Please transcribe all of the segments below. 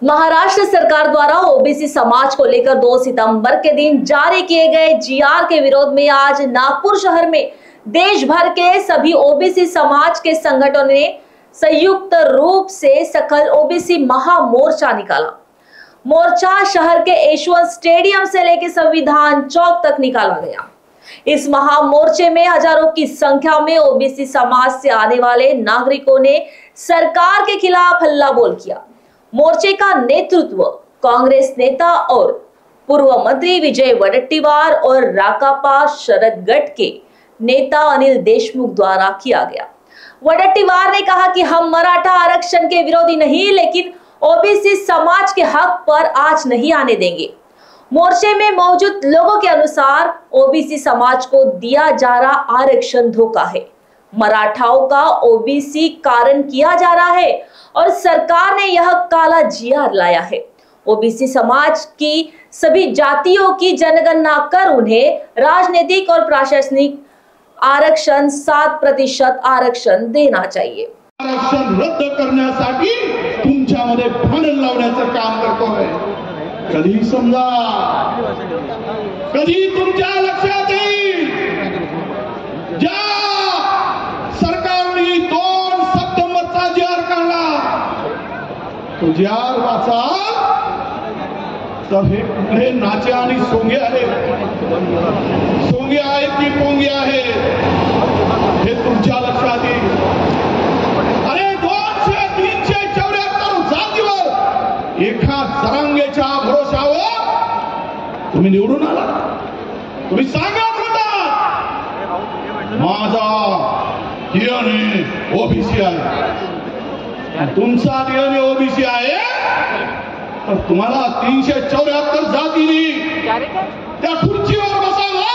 महाराष्ट्र सरकार द्वारा ओबीसी समाज को लेकर 2 सितंबर के दिन जारी किए गए जीआर के विरोध में आज नागपुर शहर में देश भर के सभी ओबीसी समाज के संगठनों ने संयुक्त रूप से सकल ओबीसी महामोर्चा निकाला। मोर्चा शहर के यशवंत स्टेडियम से लेकर संविधान चौक तक निकाला गया। इस महामोर्चे में हजारों की संख्या में ओबीसी समाज से आने वाले नागरिकों ने सरकार के खिलाफ हल्ला बोल किया। मोर्चे का नेतृत्व कांग्रेस नेता और पूर्व मंत्री विजय वडेट्टीवार और राकापा शरद गट के नेता अनिल देशमुख द्वारा किया गया। वडेट्टीवार ने कहा कि हम मराठा आरक्षण के विरोधी नहीं, लेकिन ओबीसी समाज के हक पर आज नहीं आने देंगे। मोर्चे में मौजूद लोगों के अनुसार ओबीसी समाज को दिया जा रहा आरक्षण धोखा है। मराठाओं का ओबीसी कारण किया जा रहा है और सरकार ने यह काला जीआर लाया है। ओबीसी समाज की सभी जातियों की जनगणना कर उन्हें राजनीतिक और प्रशासनिक आरक्षण 7% आरक्षण देना चाहिए। आरक्षण रद्द करण्यासाठी तुमच्यामध्ये भांडण लावण्याचं काम करतोय। कधी समजा, कधी तुमच्या लक्षात येईल ज्या सरकारने 2 सप्टेंबरचा जीआर काढला, तो जीआर वाचा तर हे कुठले नाचे आणि सोंगे आहेत, सोंगे आहेत की पोंगे आहेत हे तुमच्या लक्षात येईल। अरे 200-374 जातीवर एका जरांगेच्या भरोशावर तुम्ही निवडून आला। तुम्ही सांगत होता माझा डीएनए ओबीसी आहे, तुमचा डीएनए ओबीसी आहे, तर तुम्हाला 374 जातींनी त्या खुर्चीवर बसावा,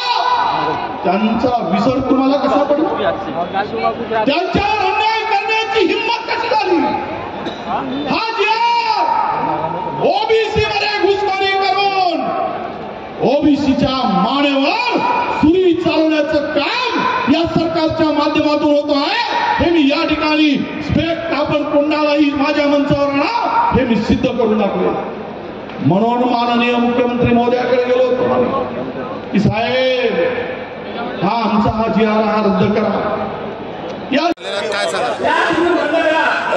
त्यांचा विसर तुम्हाला कसा पडला? त्यांच्यावर अन्याय करण्याची हिंमत कशी झाली? हा जीआर ओबीसी मध्ये घुसखोरी करून ओबीसीच्या मानेवर सुरी चालवण्याचं काम या सरकारच्या माध्यमातून होत आहे। हे मी या ठिकाणी आपण कोणालाही माझ्या मंचावर ना हे मी सिद्ध करून दाखवेल। म्हणून माननीय मुख्यमंत्री महोदयाकडे गेलो होतो की साहेब हा आमचा हा जीआर रद्द करा।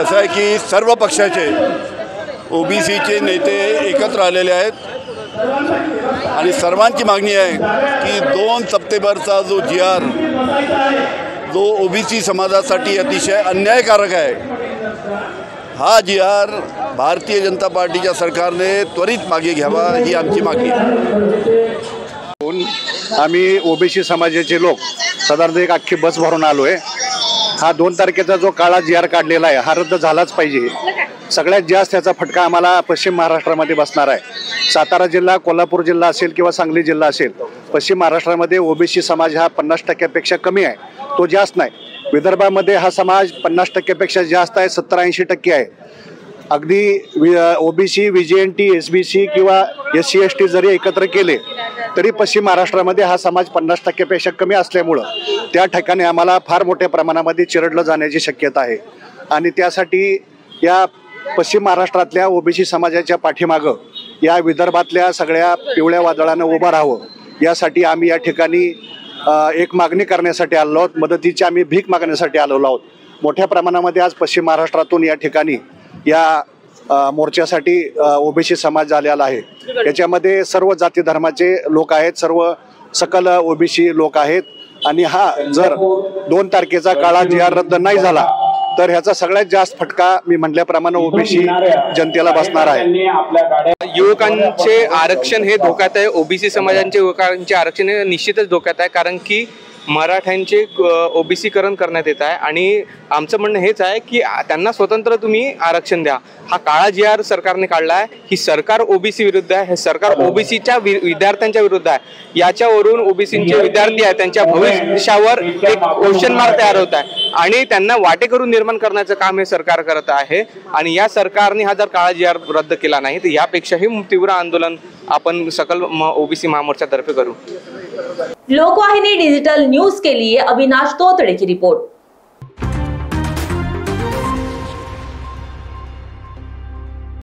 असं आहे की सर्व पक्षाचे ओबीसीचे नेते एकत्र आलेले आहेत आणि सर्वांची मागणी आहे की 2 सप्टेंबरचा जो जीआर जो ओबीसी समाजासाठी अतिशय अन्यायकारक आहे, हा जीआर भारतीय जनता पार्टीच्या सरकारने त्वरित मागे घ्यावा ही आमची मागणी आहे। आम्ही ओबीसी समाजाचे लोक साधारण एक अख्खी बस भरून आलो आहे। हा 2 तारखेचा जो काळा जीआर काढलेला आहे हा रद्द झालाच पाहिजे। सगळ्यात जास्त याचा फटका आम्हाला पश्चिम महाराष्ट्रामध्ये बसणार आहे। सातारा जिल्हा, कोल्हापूर जिल्हा असेल किंवा सांगली जिल्हा असेल, पश्चिम महाराष्ट्रामध्ये ओबीसी समाज हा 50% किंवा आहे, तो जास्त नाही। विदर्भामध्ये हा समाज 50% जास्त आहे, 70-80% आहे। अगदी ओबीसी, व्हीजीएनटी, एसबीसी किंवा SC ST जरी एकत्र केले तरी पश्चिम महाराष्ट्रामध्ये हा समाज 50% कमी असल्यामुळं त्या ठिकाणी आम्हाला फार मोठ्या प्रमाणामध्ये चिरडलं जाण्याची शक्यता आहे। आणि त्यासाठी या पश्चिम महाराष्ट्रातल्या ओबीसी समाजाच्या पाठीमागं या विदर्भातल्या सगळ्या पिवळ्या वादळानं उभं राहावं, यासाठी आम्ही या ठिकाणी एक मागणी करण्यासाठी आलो आहोत। मदतीची आम्ही भीक मागण्यासाठी आलेलो आहोत। मोठ्या प्रमाणामध्ये आज पश्चिम महाराष्ट्रातून या ठिकाणी या मोर्चासाठी ओबीसी समाज आलेला आहे। याच्यामध्ये सर्व जाती धर्माचे लोक आहेत, सर्व सकल ओबीसी लोक आहेत। आणि हा जर 2 तारखेचा काळा जीआर रद्द नाही झाला तर ह्याचा सगळ्यात जास्त फटका मी म्हटल्याप्रमाणे ओबीसी जनतेला बसणार आहे। युवकांचे आरक्षण हे धोक्यात आहे, ओबीसी समाजांचे युवकांचे आरक्षण हे निश्चितच धोक्यात आहे, कारण की मराठ्यांचे ओबीसीकरण करण्यात येत आहे। आणि आमचं म्हणणं हेच आहे की त्यांना स्वतंत्र तुम्ही आरक्षण द्या। हा काळा जीआर सरकारने काढला आहे, ही सरकार ओबीसी विरुद्ध आहे, हे सरकार ओबीसीच्या विद्यार्थ्यांच्या विरुद्ध आहे। याच्यावरून ओबीसीचे विद्यार्थी आहेत त्यांच्या भविष्यावर एक क्वेश्चन मार्क तयार होत आहे आणि त्यांना वाटेकरून निर्माण करण्याचं काम हे सरकार करत आहे। आणि या सरकारने हा जर काळा जीआर रद्द केला नाही तर यापेक्षाही तीव्र आंदोलन आपण सकल ओबीसी महामोर्चातर्फे करू। लोकवाहिनी डिजिटल न्यूज के लिए अविनाश तोतड़े की रिपोर्ट।